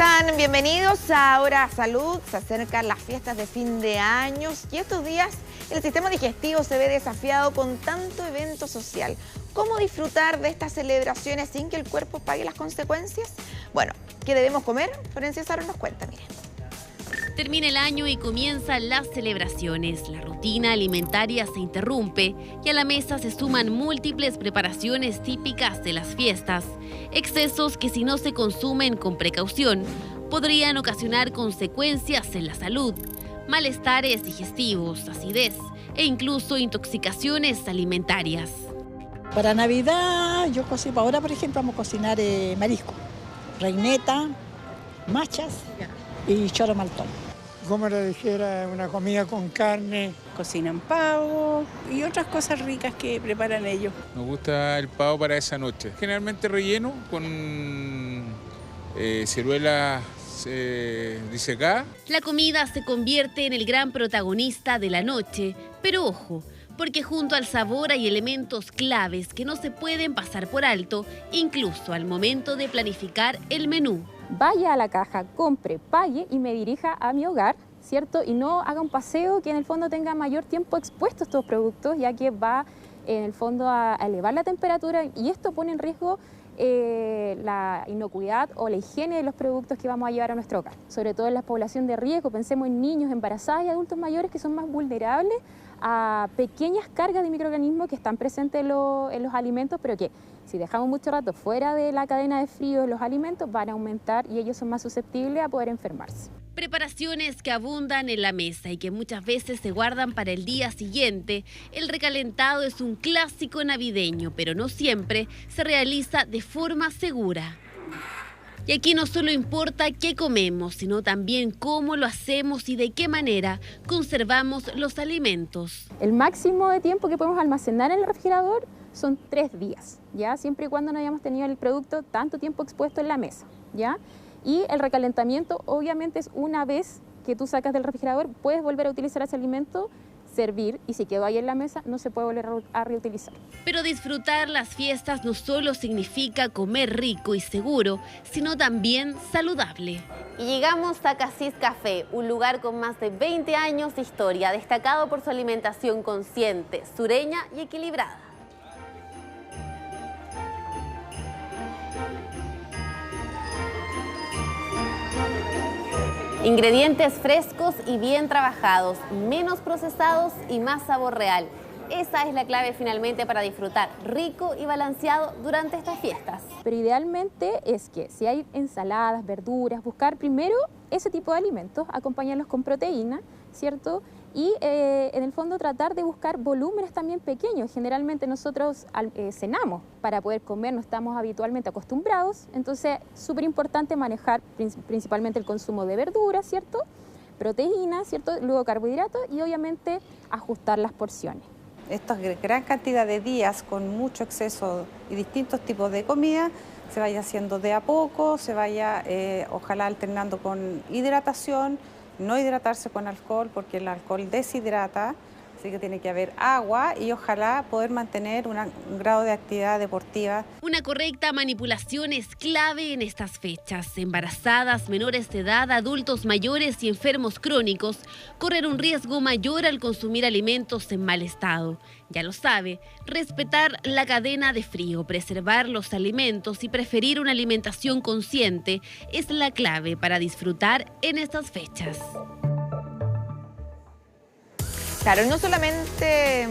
están? Bienvenidos a Hora Salud. Se acercan las fiestas de fin de año y estos días el sistema digestivo se ve desafiado con tanto evento social. ¿Cómo disfrutar de estas celebraciones sin que el cuerpo pague las consecuencias? Bueno, ¿qué debemos comer? Florencia Saro nos cuenta, miren. Termina el año y comienzan las celebraciones. La rutina alimentaria se interrumpe y a la mesa se suman múltiples preparaciones típicas de las fiestas. Excesos que, si no se consumen con precaución, podrían ocasionar consecuencias en la salud, malestares digestivos, acidez e incluso intoxicaciones alimentarias. Para Navidad, yo cocino, ahora por ejemplo vamos a cocinar marisco, reineta, machas y choro maltón. Como le dijera, una comida con carne. Cocinan pavo y otras cosas ricas que preparan ellos. Nos gusta el pavo para esa noche. Generalmente relleno con ciruelas disecadas. La comida se convierte en el gran protagonista de la noche, pero ojo, porque junto al sabor hay elementos claves que no se pueden pasar por alto, incluso al momento de planificar el menú. Vaya a la caja, compre, pague y me dirija a mi hogar, ¿cierto? Y no haga un paseo que en el fondo tenga mayor tiempo expuesto a estos productos, ya que va en el fondo a elevar la temperatura y esto pone en riesgo la inocuidad o la higiene de los productos que vamos a llevar a nuestro hogar. Sobre todo en la población de riesgo, pensemos en niños, embarazadas y adultos mayores que son más vulnerables a pequeñas cargas de microorganismos que están presentes en los alimentos, pero que si dejamos mucho rato fuera de la cadena de frío de los alimentos van a aumentar y ellos son más susceptibles a poder enfermarse. Preparaciones que abundan en la mesa y que muchas veces se guardan para el día siguiente. El recalentado es un clásico navideño, pero no siempre se realiza de forma segura. Y aquí no solo importa qué comemos, sino también cómo lo hacemos y de qué manera conservamos los alimentos. El máximo de tiempo que podemos almacenar en el refrigerador son 3 días, ¿ya? Siempre y cuando no hayamos tenido el producto tanto tiempo expuesto en la mesa, ¿ya? Y el recalentamiento obviamente es una vez que tú sacas del refrigerador, puedes volver a utilizar ese alimento, servir y si quedó ahí en la mesa no se puede volver a reutilizar. Pero disfrutar las fiestas no solo significa comer rico y seguro, sino también saludable. Y llegamos a Cassis Café, un lugar con más de 20 años de historia, destacado por su alimentación consciente, sureña y equilibrada. Ingredientes frescos y bien trabajados, menos procesados y más sabor real. Esa es la clave finalmente para disfrutar rico y balanceado durante estas fiestas. Pero idealmente es que si hay ensaladas, verduras, buscar primero ese tipo de alimentos, acompañarlos con proteína, ¿cierto? Y en el fondo tratar de buscar volúmenes también pequeños. Generalmente nosotros cenamos para poder comer, no estamos habitualmente acostumbrados, entonces súper importante manejar principalmente el consumo de verduras, ¿cierto? Proteínas, ¿cierto? Luego carbohidratos y obviamente ajustar las porciones. Esta gran cantidad de días con mucho exceso y distintos tipos de comida se vaya haciendo de a poco, se vaya ojalá alternando con hidratación. No hidratarse con alcohol porque el alcohol deshidrata, así que tiene que haber agua y ojalá poder mantener un grado de actividad deportiva. Una correcta manipulación es clave en estas fechas. Embarazadas, menores de edad, adultos mayores y enfermos crónicos corren un riesgo mayor al consumir alimentos en mal estado. Ya lo sabe, respetar la cadena de frío, preservar los alimentos y preferir una alimentación consciente es la clave para disfrutar en estas fechas. Claro, no solamente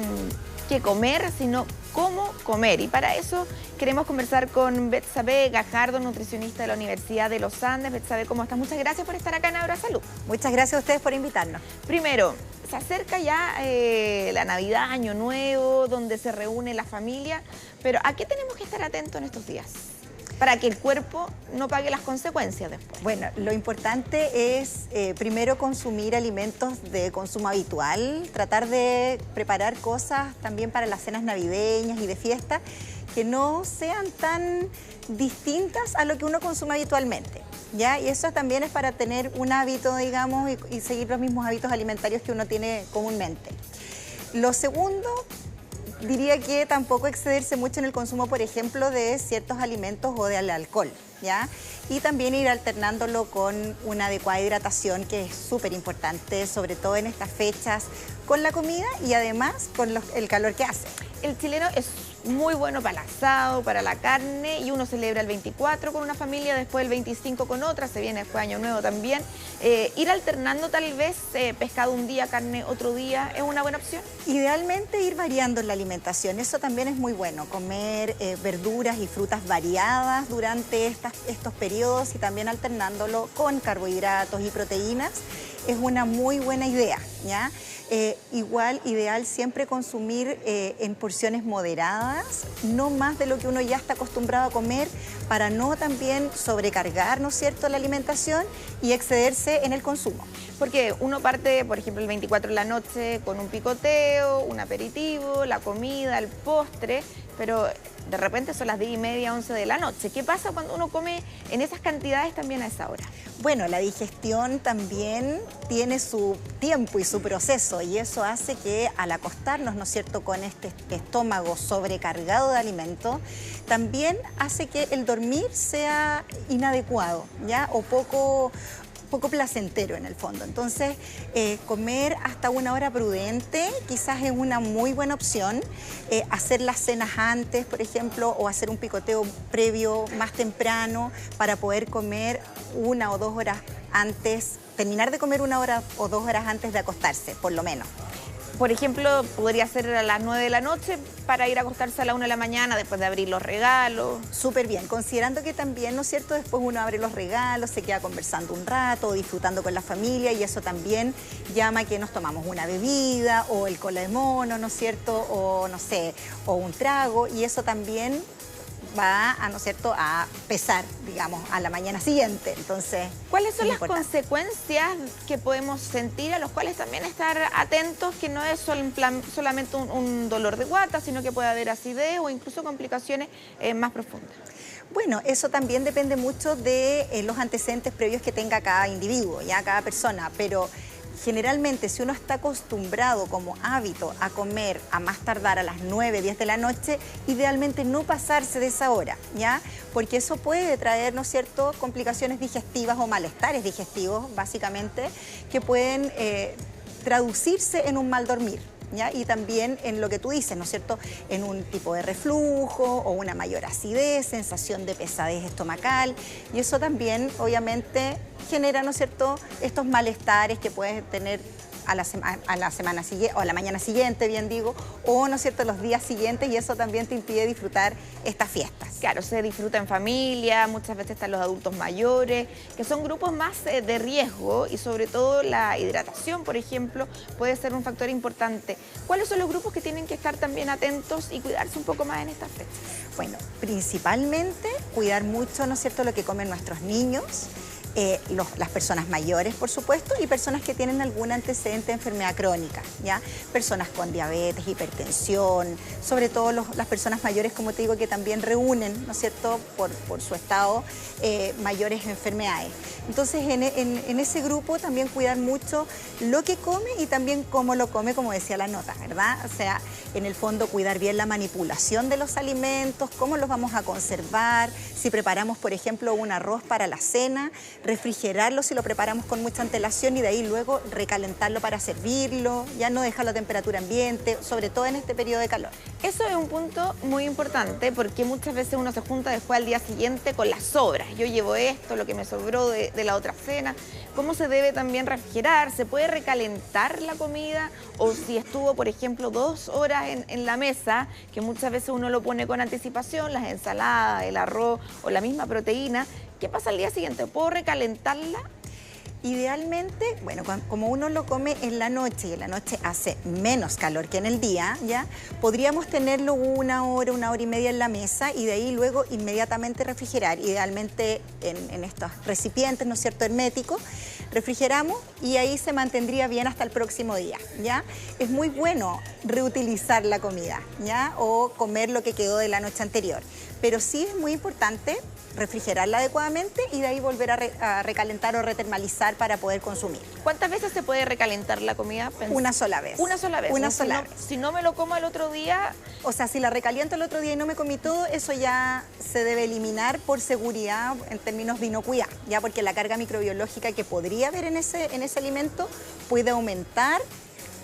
qué comer, sino cómo comer. Y para eso queremos conversar con Betsabe Gajardo, nutricionista de la Universidad de los Andes. Betsabe, ¿cómo estás? Muchas gracias por estar acá en Ahora Salud. Muchas gracias a ustedes por invitarnos. Primero, se acerca ya la Navidad, Año Nuevo, donde se reúne la familia, pero ¿a qué tenemos que estar atentos en estos días para que el cuerpo no pague las consecuencias después? Bueno, lo importante es primero consumir alimentos de consumo habitual, tratar de preparar cosas también para las cenas navideñas y de fiesta que no sean tan distintas a lo que uno consume habitualmente, ¿ya? Y eso también es para tener un hábito, digamos, y seguir los mismos hábitos alimentarios que uno tiene comúnmente. Lo segundo, diría que tampoco excederse mucho en el consumo, por ejemplo, de ciertos alimentos o del alcohol, ¿ya? Y también ir alternándolo con una adecuada hidratación, que es súper importante, sobre todo en estas fechas, con la comida y además con el calor que hace. El chileno es muy bueno para el asado, para la carne, y uno celebra el 24 con una familia, después el 25 con otra, se viene después Año Nuevo también. Ir alternando tal vez pescado un día, carne otro día, ¿es una buena opción? Idealmente ir variando en la alimentación, eso también es muy bueno, comer verduras y frutas variadas durante estos periodos y también alternándolo con carbohidratos y proteínas es una muy buena idea, ¿ya? Igual, ideal siempre consumir en porciones moderadas, no más de lo que uno ya está acostumbrado a comer, para no también sobrecargar, ¿no es cierto?, la alimentación y excederse en el consumo. Porque uno parte, por ejemplo, el 24 en la noche con un picoteo, un aperitivo, la comida, el postre, pero de repente son las 10:30, 11 de la noche. ¿Qué pasa cuando uno come en esas cantidades también a esa hora? Bueno, la digestión también tiene su tiempo y su proceso, y eso hace que al acostarnos, ¿no es cierto?, con este estómago sobrecargado de alimento, también hace que el dormir sea inadecuado, ¿ya? O poco placentero en el fondo. Entonces, comer hasta una hora prudente quizás es una muy buena opción. Hacer las cenas antes, por ejemplo, o hacer un picoteo previo más temprano para poder comer 1 o 2 horas antes, terminar de comer 1 hora o 2 horas antes de acostarse, por lo menos. Por ejemplo, podría ser a las 9 de la noche para ir a acostarse a la 1 de la mañana después de abrir los regalos. Súper bien, considerando que también, ¿no es cierto?, después uno abre los regalos, se queda conversando un rato, disfrutando con la familia, y eso también llama que nos tomamos una bebida o el cola de mono, ¿no es cierto?, o no sé, o un trago, y eso también va a, ¿no es cierto?, a pesar, digamos, a la mañana siguiente. Entonces, ¿cuáles son las consecuencias que podemos sentir, a los cuales también estar atentos, que no es solamente un dolor de guata, sino que puede haber acidez o incluso complicaciones más profundas? Bueno, eso también depende mucho de los antecedentes previos que tenga cada individuo, ya cada persona, pero generalmente, si uno está acostumbrado como hábito a comer a más tardar a las 9, 10 de la noche, idealmente no pasarse de esa hora, ¿ya? Porque eso puede traer, ¿no es cierto?, complicaciones digestivas o malestares digestivos, básicamente, que pueden traducirse en un mal dormir, ¿ya? Y también en lo que tú dices, ¿no es cierto?, en un tipo de reflujo o una mayor acidez, sensación de pesadez estomacal, y eso también, obviamente, genera, ¿no es cierto?, estos malestares que puedes tener a la semana siguiente, o a la mañana siguiente, bien digo, o, ¿no es cierto?, los días siguientes, y eso también te impide disfrutar estas fiestas. Claro, se disfruta en familia, muchas veces están los adultos mayores, que son grupos más de riesgo, y sobre todo la hidratación, por ejemplo, puede ser un factor importante. ¿Cuáles son los grupos que tienen que estar también atentos y cuidarse un poco más en estas fechas? Bueno, principalmente cuidar mucho, ¿no es cierto?, lo que comen nuestros niños, las personas mayores, por supuesto, y personas que tienen algún antecedente de enfermedad crónica, ¿ya? Personas con diabetes, hipertensión, sobre todo las personas mayores, como te digo, que también reúnen, ¿no es cierto?, por su estado, mayores enfermedades. Entonces, en ese grupo también cuidar mucho lo que come y también cómo lo come, como decía la nota, ¿verdad? O sea, en el fondo cuidar bien la manipulación de los alimentos, cómo los vamos a conservar, si preparamos, por ejemplo, un arroz para la cena, refrigerarlo si lo preparamos con mucha antelación y de ahí luego recalentarlo para servirlo, ya no dejarlo a temperatura ambiente, sobre todo en este periodo de calor. Eso es un punto muy importante, porque muchas veces uno se junta después al día siguiente con las sobras. Yo llevo esto, lo que me sobró de la otra cena. ¿Cómo se debe también refrigerar? ¿Se puede recalentar la comida? O si estuvo, por ejemplo, 2 horas en la mesa, que muchas veces uno lo pone con anticipación, las ensaladas, el arroz o la misma proteína, ¿qué pasa al día siguiente? ¿Puedo recalentarla? Idealmente, bueno, como uno lo come en la noche y en la noche hace menos calor que en el día, ¿ya? Podríamos tenerlo 1 hora, 1 hora y media en la mesa y de ahí luego inmediatamente refrigerar, idealmente en estos recipientes, ¿no es cierto?, herméticos. Refrigeramos y ahí se mantendría bien hasta el próximo día, ¿ya? Es muy bueno reutilizar la comida, ¿ya? O comer lo que quedó de la noche anterior. Pero sí es muy importante refrigerarla adecuadamente y de ahí volver a recalentar o retermalizar para poder consumir. ¿Cuántas veces se puede recalentar la comida? Una sola vez. Una sola vez. Una sola vez. Si no me lo como al otro día... O sea, si la recaliento el otro día y no me comí todo, eso ya se debe eliminar por seguridad en términos de inocuidad, ya porque la carga microbiológica que podría haber en ese alimento puede aumentar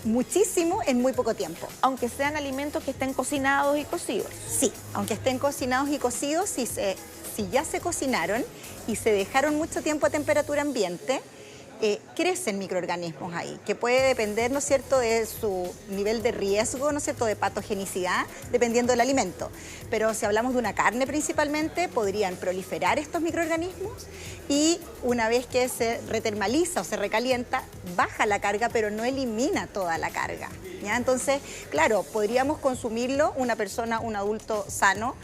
muchísimo en muy poco tiempo. Aunque sean alimentos que estén cocinados y cocidos. Sí, aunque estén cocinados y cocidos, si ya se cocinaron y se dejaron mucho tiempo a temperatura ambiente, crecen microorganismos ahí, que puede depender, ¿no es cierto?, de su nivel de riesgo, ¿no es cierto?, de patogenicidad, dependiendo del alimento. Pero si hablamos de una carne principalmente, podrían proliferar estos microorganismos y una vez que se retermaliza o se recalienta, baja la carga, pero no elimina toda la carga, ¿ya? Entonces, claro, podríamos consumirlo una persona, un adulto sano,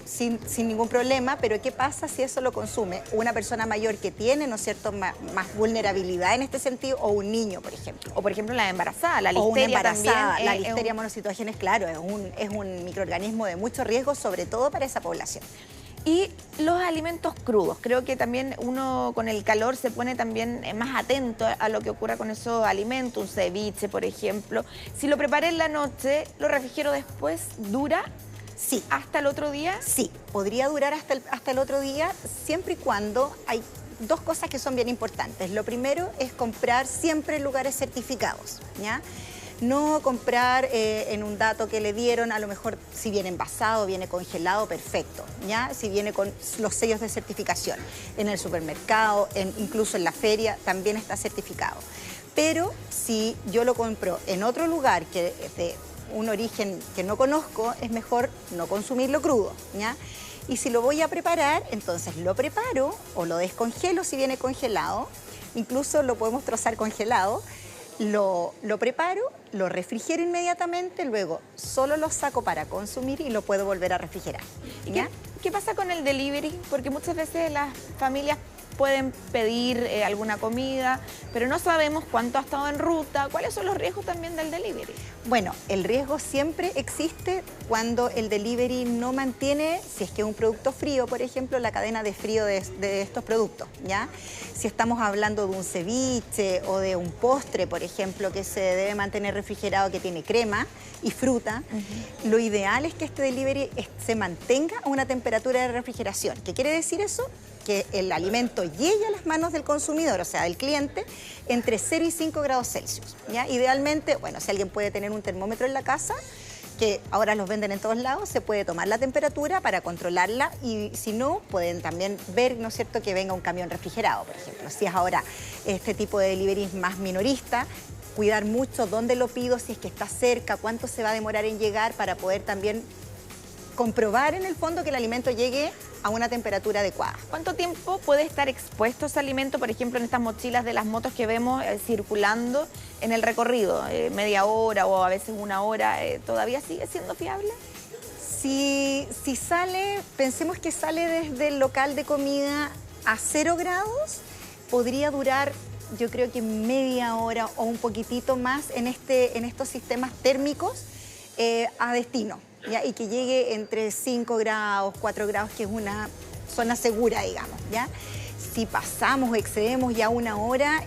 sin ningún problema, pero ¿qué pasa si eso lo consume una persona mayor que tiene, ¿no es cierto?, más vulnerabilidad en este sentido, o un niño, por ejemplo? O por ejemplo la embarazada, la listeria o una embarazada, también. La listeria monocitógenes, claro, es un microorganismo de mucho riesgo, sobre todo para esa población. Y los alimentos crudos, creo que también uno con el calor se pone también más atento a lo que ocurra con esos alimentos, un ceviche, por ejemplo. Si lo preparé en la noche, lo refrigero después, ¿dura? Sí. ¿Hasta el otro día? Sí, podría durar hasta el otro día, siempre y cuando hay dos cosas que son bien importantes. Lo primero es comprar siempre en lugares certificados, ¿ya? No comprar en un dato que le dieron, a lo mejor si viene envasado, viene congelado, perfecto, ¿ya? Si viene con los sellos de certificación. En el supermercado, incluso en la feria, también está certificado. Pero si yo lo compro en otro lugar que de un origen que no conozco, es mejor no consumirlo crudo, ¿ya? Y si lo voy a preparar, entonces lo preparo o lo descongelo si viene congelado, incluso lo podemos trozar congelado, lo preparo, lo refrigero inmediatamente, luego solo lo saco para consumir y lo puedo volver a refrigerar, ¿ya? ¿Qué pasa con el delivery? Porque muchas veces las familias pueden pedir alguna comida, pero no sabemos cuánto ha estado en ruta. ¿Cuáles son los riesgos también del delivery? Bueno, el riesgo siempre existe cuando el delivery no mantiene, si es que es un producto frío, por ejemplo, la cadena de frío de estos productos, ¿ya? Si estamos hablando de un ceviche o de un postre, por ejemplo, que se debe mantener refrigerado, que tiene crema y fruta, lo ideal es que este delivery se mantenga a una temperatura de refrigeración. ¿Qué quiere decir eso? Que el alimento llegue a las manos del consumidor, o sea, del cliente, entre 0 y 5 grados Celsius, ¿ya? Idealmente, bueno, si alguien puede tener un termómetro en la casa, que ahora los venden en todos lados, se puede tomar la temperatura para controlarla y si no, pueden también ver, ¿no es cierto?, que venga un camión refrigerado, por ejemplo. Si es ahora este tipo de delivery más minorista, cuidar mucho dónde lo pido, si es que está cerca, cuánto se va a demorar en llegar para poder también comprobar en el fondo que el alimento llegue a una temperatura adecuada. ¿Cuánto tiempo puede estar expuesto ese alimento, por ejemplo, en estas mochilas de las motos que vemos circulando en el recorrido? ¿Media hora o a veces una hora? ¿Todavía sigue siendo fiable? Si sale, pensemos que sale desde el local de comida a 0 grados, podría durar, yo creo que media hora o un poquitito más en estos sistemas térmicos a destino, ¿ya? Y que llegue entre 5 grados, 4 grados, que es una zona segura, digamos, ¿ya? Si pasamos o excedemos ya una hora,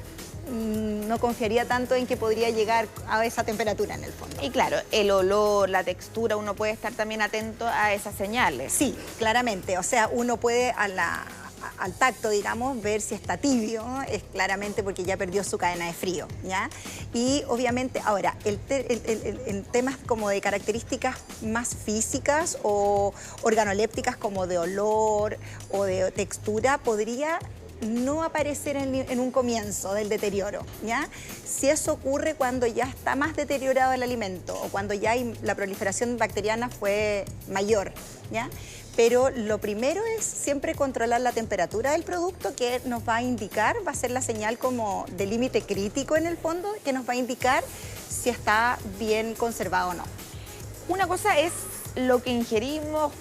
no confiaría tanto en que podría llegar a esa temperatura en el fondo. Y claro, el olor, la textura, uno puede estar también atento a esas señales. Sí, claramente, o sea, uno puede al tacto, digamos, ver si está tibio, es claramente porque ya perdió su cadena de frío, ¿ya? Y obviamente, ahora, en temas como de características más físicas o organolépticas como de olor o de textura, podría no aparecer en un comienzo del deterioro, ¿ya? Si eso ocurre cuando ya está más deteriorado el alimento o cuando ya la proliferación bacteriana fue mayor, ¿ya? Pero lo primero es siempre controlar la temperatura del producto, que nos va a indicar, va a ser la señal como de límite crítico en el fondo, que nos va a indicar si está bien conservado o no. Una cosa es lo que ingerimos,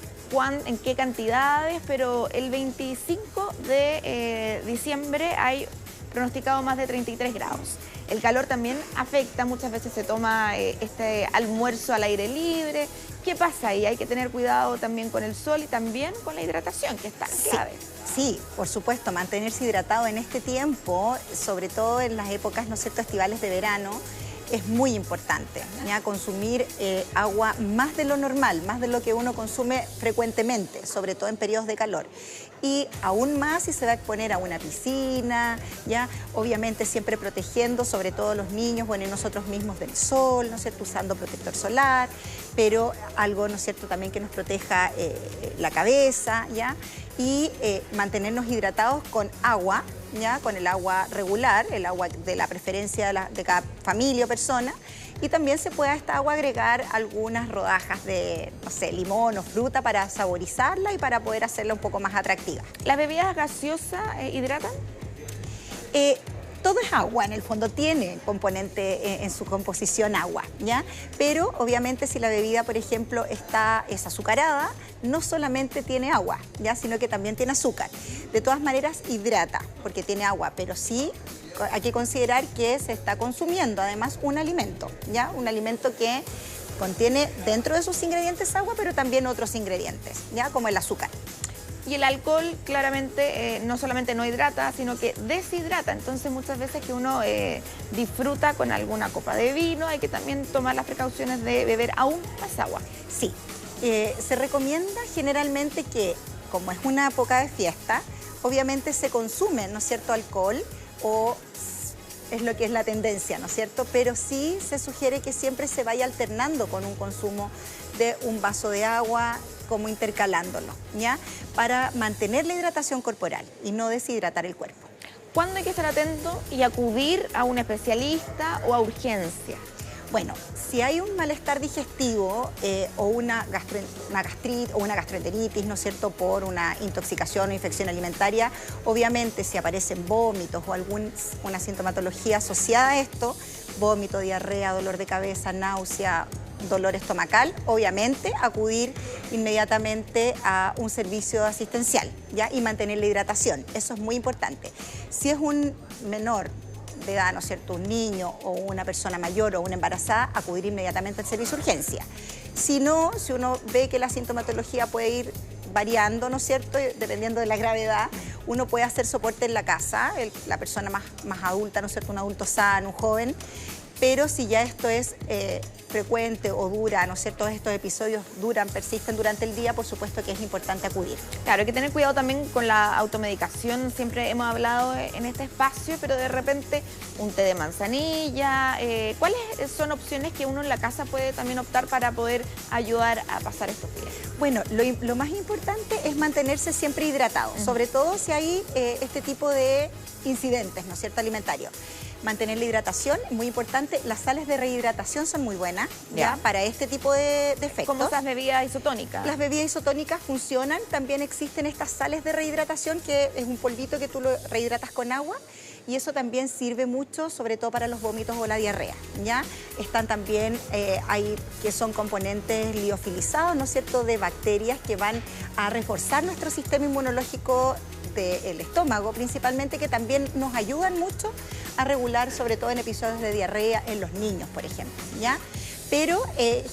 en qué cantidades, pero el 25 de diciembre hay pronosticado más de 33 grados. El calor también afecta, muchas veces se toma este almuerzo al aire libre. ¿Qué pasa ahí? Hay que tener cuidado también con el sol y también con la hidratación, que es tan clave. Sí, por supuesto, mantenerse hidratado en este tiempo, sobre todo en las épocas, ¿no es cierto?, estivales de verano, es muy importante, ¿ya? Consumir agua más de lo normal, más de lo que uno consume frecuentemente, sobre todo en periodos de calor. Y aún más si se va a exponer a una piscina, ¿ya? Obviamente siempre protegiendo, sobre todo los niños, bueno, y nosotros mismos del sol, ¿no es cierto?, usando protector solar, pero algo, ¿no es cierto?, también que nos proteja la cabeza, ¿ya? Y mantenernos hidratados con agua, ¿ya? Con el agua regular, el agua de la preferencia de cada familia o persona, y también se puede a esta agua agregar algunas rodajas de, no sé, limón o fruta para saborizarla y para poder hacerla un poco más atractiva. ¿Las bebidas gaseosas hidratan? Todo es agua, en el fondo tiene componente en su composición agua, ¿ya? Pero obviamente si la bebida, por ejemplo, es azucarada, no solamente tiene agua, ¿ya? Sino que también tiene azúcar. De todas maneras hidrata, porque tiene agua, pero sí hay que considerar que se está consumiendo además un alimento, ¿ya? Un alimento que contiene dentro de sus ingredientes agua, pero también otros ingredientes, ¿ya? Como el azúcar. Y el alcohol claramente no solamente no hidrata, sino que deshidrata. Entonces muchas veces que uno disfruta con alguna copa de vino, hay que también tomar las precauciones de beber aún más agua. Sí, se recomienda generalmente que, como es una época de fiesta, obviamente se consume, ¿no es cierto?, alcohol, o es lo que es la tendencia, ¿no es cierto? Pero sí se sugiere que siempre se vaya alternando con un consumo de un vaso de agua, como intercalándolo, ¿ya? Para mantener la hidratación corporal y no deshidratar el cuerpo. ¿Cuándo hay que estar atento y acudir a un especialista o a urgencia? Bueno, si hay un malestar digestivo o una gastritis o una gastroenteritis, ¿no es cierto?, por una intoxicación o infección alimentaria, obviamente si aparecen vómitos o una sintomatología asociada a esto, vómito, diarrea, dolor de cabeza, náusea, dolor estomacal, obviamente acudir inmediatamente a un servicio asistencial, ¿ya? Y mantener la hidratación, eso es muy importante. Si es un menor de edad, ¿no es cierto?, un niño o una persona mayor o una embarazada, acudir inmediatamente al servicio de urgencia. Si no, si uno ve que la sintomatología puede ir variando, ¿no es cierto?, dependiendo de la gravedad, uno puede hacer soporte en la casa, la persona más adulta, ¿no es cierto?, un adulto sano, un joven, pero si ya esto es frecuente o dura, ¿no es cierto?, estos episodios persisten durante el día, por supuesto que es importante acudir. Claro, hay que tener cuidado también con la automedicación, siempre hemos hablado en este espacio, pero de repente un té de manzanilla, ¿cuáles son opciones que uno en la casa puede también optar para poder ayudar a pasar estos días? Bueno, lo más importante es mantenerse siempre hidratado, sobre todo si hay este tipo de incidentes, ¿no es cierto?, alimentarios. Mantener la hidratación es muy importante. Las sales de rehidratación son muy buenas, ¿ya? Para este tipo de efectos. ¿Cómo esas bebidas isotónicas? Las bebidas isotónicas funcionan. También existen estas sales de rehidratación, que es un polvito que tú lo rehidratas con agua. Y eso también sirve mucho, sobre todo para los vómitos o la diarrea, ¿ya? Están también, hay que son componentes liofilizados, ¿no es cierto?, de bacterias que van a reforzar nuestro sistema inmunológico del estómago, principalmente, que también nos ayudan mucho a regular, sobre todo en episodios de diarrea en los niños, por ejemplo, ¿ya? Pero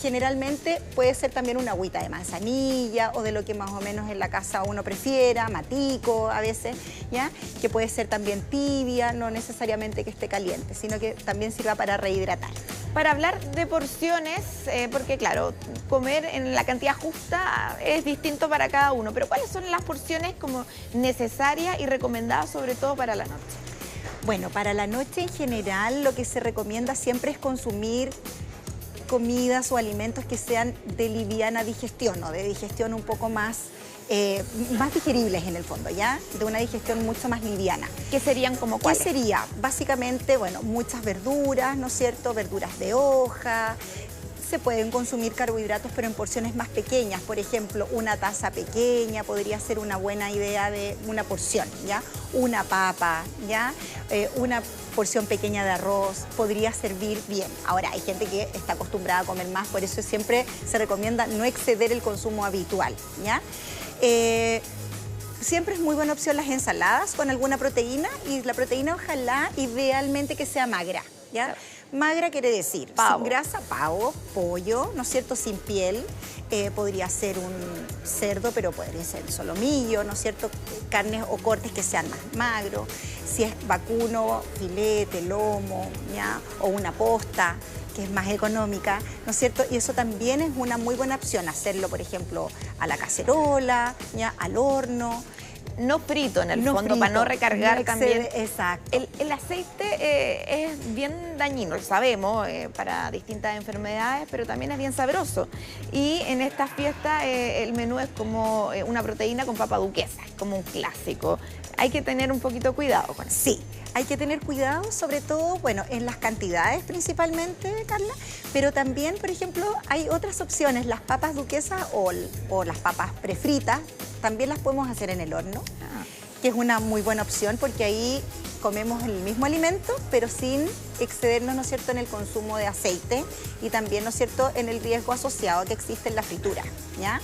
generalmente puede ser también una agüita de manzanilla o de lo que más o menos en la casa uno prefiera, matico a veces, ¿ya? Que puede ser también tibia, no necesariamente que esté caliente, sino que también sirva para rehidratar. Para hablar de porciones, porque claro, comer en la cantidad justa es distinto para cada uno, pero ¿cuáles son las porciones como necesarias y recomendadas sobre todo para la noche? Bueno, para la noche en general lo que se recomienda siempre es consumir comidas o alimentos que sean de liviana digestión o de digestión un poco más digeribles en el fondo, ¿ya? De una digestión mucho más liviana. ¿Qué serían como cuáles? ¿Qué sería? Básicamente, bueno, muchas verduras, ¿no es cierto? Verduras de hoja. Se pueden consumir carbohidratos, pero en porciones más pequeñas. Por ejemplo, una taza pequeña podría ser una buena idea de una porción, ¿ya? Una papa, ¿ya? Una porción pequeña de arroz podría servir bien. Ahora, hay gente que está acostumbrada a comer más, por eso siempre se recomienda no exceder el consumo habitual, ¿ya? Siempre es muy buena opción las ensaladas con alguna proteína, y la proteína ojalá idealmente que sea magra, ¿ya? Magra quiere decir pavo. Sin grasa, pavo, pollo, ¿no es cierto? Sin piel, podría ser un cerdo, pero podría ser solomillo, ¿no es cierto? Carnes o cortes que sean más magros. Si es vacuno, filete, lomo, ¿ya? O una posta, que es más económica, ¿no es cierto? Y eso también es una muy buena opción, hacerlo, por ejemplo, a la cacerola, ¿ya? Al horno. No frito en el fondo, frito, para no recargar no también. excede, exacto. El aceite es bien dañino, lo sabemos, para distintas enfermedades, pero también es bien sabroso. Y en esta fiesta el menú es como una proteína con papa duquesa, es como un clásico. Hay que tener un poquito cuidado con eso. Sí, hay que tener cuidado, sobre todo, bueno, en las cantidades principalmente, Carla, pero también, por ejemplo, hay otras opciones, las papas duquesas o las papas prefritas, también las podemos hacer en el horno, que es una muy buena opción porque ahí comemos el mismo alimento, pero sin excedernos, ¿no es cierto?, en el consumo de aceite y también, ¿no es cierto?, en el riesgo asociado que existe en la fritura, ¿ya?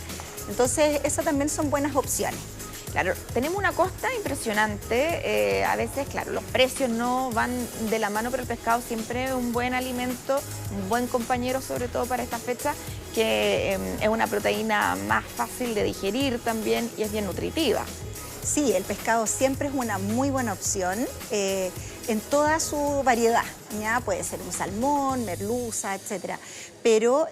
Entonces, esas también son buenas opciones. Claro, tenemos una costa impresionante, a veces, claro, los precios no van de la mano, pero el pescado siempre es un buen alimento, un buen compañero, sobre todo para esta fecha, que es una proteína más fácil de digerir también y es bien nutritiva. Sí, el pescado siempre es una muy buena opción en toda su variedad, ¿ya? Puede ser un salmón, merluza, etcétera. Pero,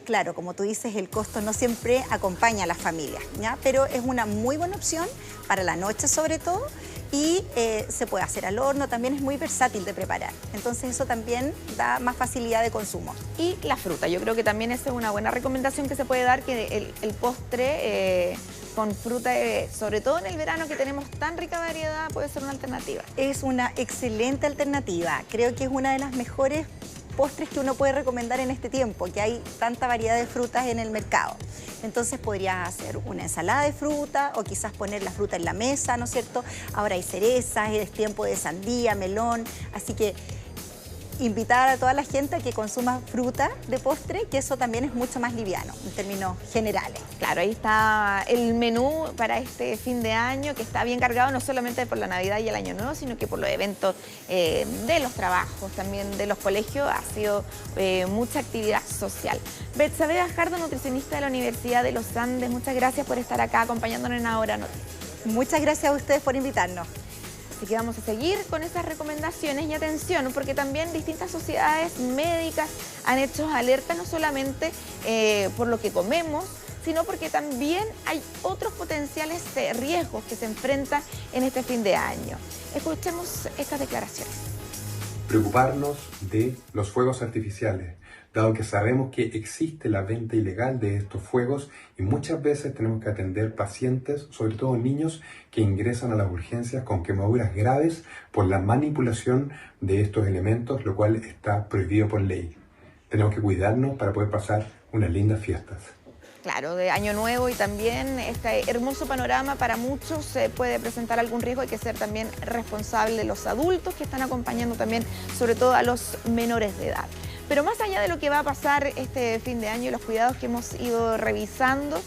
claro, como tú dices, el costo no siempre acompaña a las familias, ¿ya? Pero es una muy buena opción para la noche sobre todo y se puede hacer al horno, también es muy versátil de preparar. Entonces eso también da más facilidad de consumo. Y la fruta, yo creo que también esa es una buena recomendación que se puede dar, que el postre con fruta, sobre todo en el verano que tenemos tan rica variedad, puede ser una alternativa. Es una excelente alternativa, creo que es una de las mejores postres que uno puede recomendar en este tiempo, que hay tanta variedad de frutas en el mercado. Entonces podrías hacer una ensalada de fruta o quizás poner la fruta en la mesa, ¿no es cierto? Ahora hay cerezas, es tiempo de sandía, melón, así que invitar a toda la gente a que consuma fruta de postre, que eso también es mucho más liviano en términos generales. Claro, ahí está el menú para este fin de año, que está bien cargado no solamente por la Navidad y el Año Nuevo, sino que por los eventos de los trabajos, también de los colegios, ha sido mucha actividad social. Betsabe Gajardo, nutricionista de la Universidad de los Andes, muchas gracias por estar acá acompañándonos en Ahora Noticias. Muchas gracias a ustedes por invitarnos. Así que vamos a seguir con esas recomendaciones y atención, porque también distintas sociedades médicas han hecho alerta no solamente por lo que comemos, sino porque también hay otros potenciales riesgos que se enfrentan en este fin de año. Escuchemos estas declaraciones. Preocuparnos de los fuegos artificiales, dado que sabemos que existe la venta ilegal de estos fuegos y muchas veces tenemos que atender pacientes, sobre todo niños, que ingresan a las urgencias con quemaduras graves por la manipulación de estos elementos, lo cual está prohibido por ley. Tenemos que cuidarnos para poder pasar unas lindas fiestas. Claro, de Año Nuevo, y también este hermoso panorama para muchos puede presentar algún riesgo. Hay que ser también responsable de los adultos que están acompañando también, sobre todo a los menores de edad. Pero más allá de lo que va a pasar este fin de año y los cuidados que hemos ido revisando,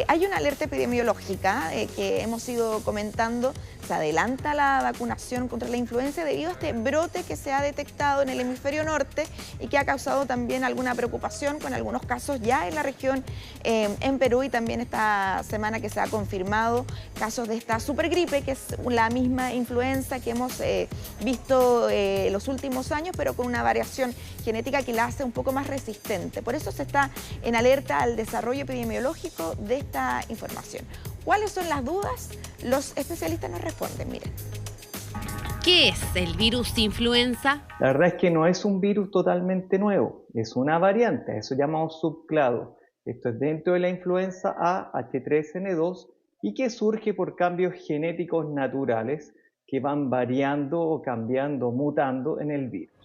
hay una alerta epidemiológica que hemos ido comentando. Se adelanta la vacunación contra la influenza debido a este brote que se ha detectado en el hemisferio norte y que ha causado también alguna preocupación con algunos casos ya en la región, en Perú, y también esta semana que se ha confirmado casos de esta supergripe, que es la misma influenza que hemos visto los últimos años, pero con una variación genética que la hace un poco más resistente. Por eso se está en alerta al desarrollo epidemiológico de esta información. ¿Cuáles son las dudas? Los especialistas nos responden, miren. ¿Qué es el virus influenza? La verdad es que no es un virus totalmente nuevo, es una variante, eso llamamos subclado. Esto es dentro de la influenza A H3N2 y que surge por cambios genéticos naturales que van variando o cambiando, mutando en el virus.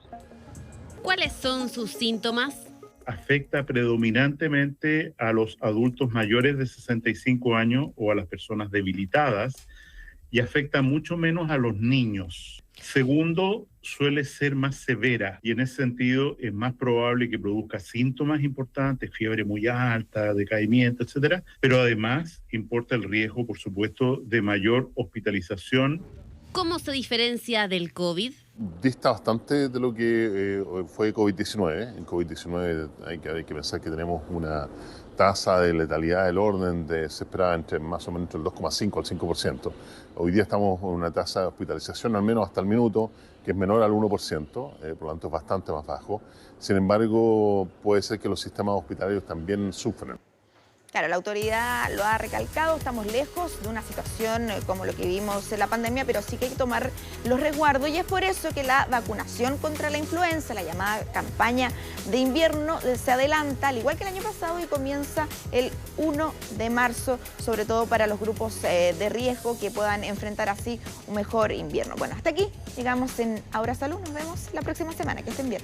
¿Cuáles son sus síntomas? Afecta predominantemente a los adultos mayores de 65 años o a las personas debilitadas y afecta mucho menos a los niños. Segundo, suele ser más severa y en ese sentido es más probable que produzca síntomas importantes, fiebre muy alta, decaimiento, etcétera, pero además importa el riesgo, por supuesto, de mayor hospitalización. ¿Cómo se diferencia del COVID? Dista bastante de lo que fue COVID-19. En COVID-19 hay que pensar que tenemos una tasa de letalidad del orden se esperaba entre más o menos entre el 2,5 al 5%. Hoy día estamos en una tasa de hospitalización, al menos hasta el minuto, que es menor al 1%, por lo tanto es bastante más bajo. Sin embargo, puede ser que los sistemas hospitalarios también sufren. Claro, la autoridad lo ha recalcado, estamos lejos de una situación como lo que vimos en la pandemia, pero sí que hay que tomar los resguardos y es por eso que la vacunación contra la influenza, la llamada campaña de invierno, se adelanta, al igual que el año pasado, y comienza el 1 de marzo, sobre todo para los grupos de riesgo que puedan enfrentar así un mejor invierno. Bueno, hasta aquí llegamos en Ahora Salud, nos vemos la próxima semana, que estén bien.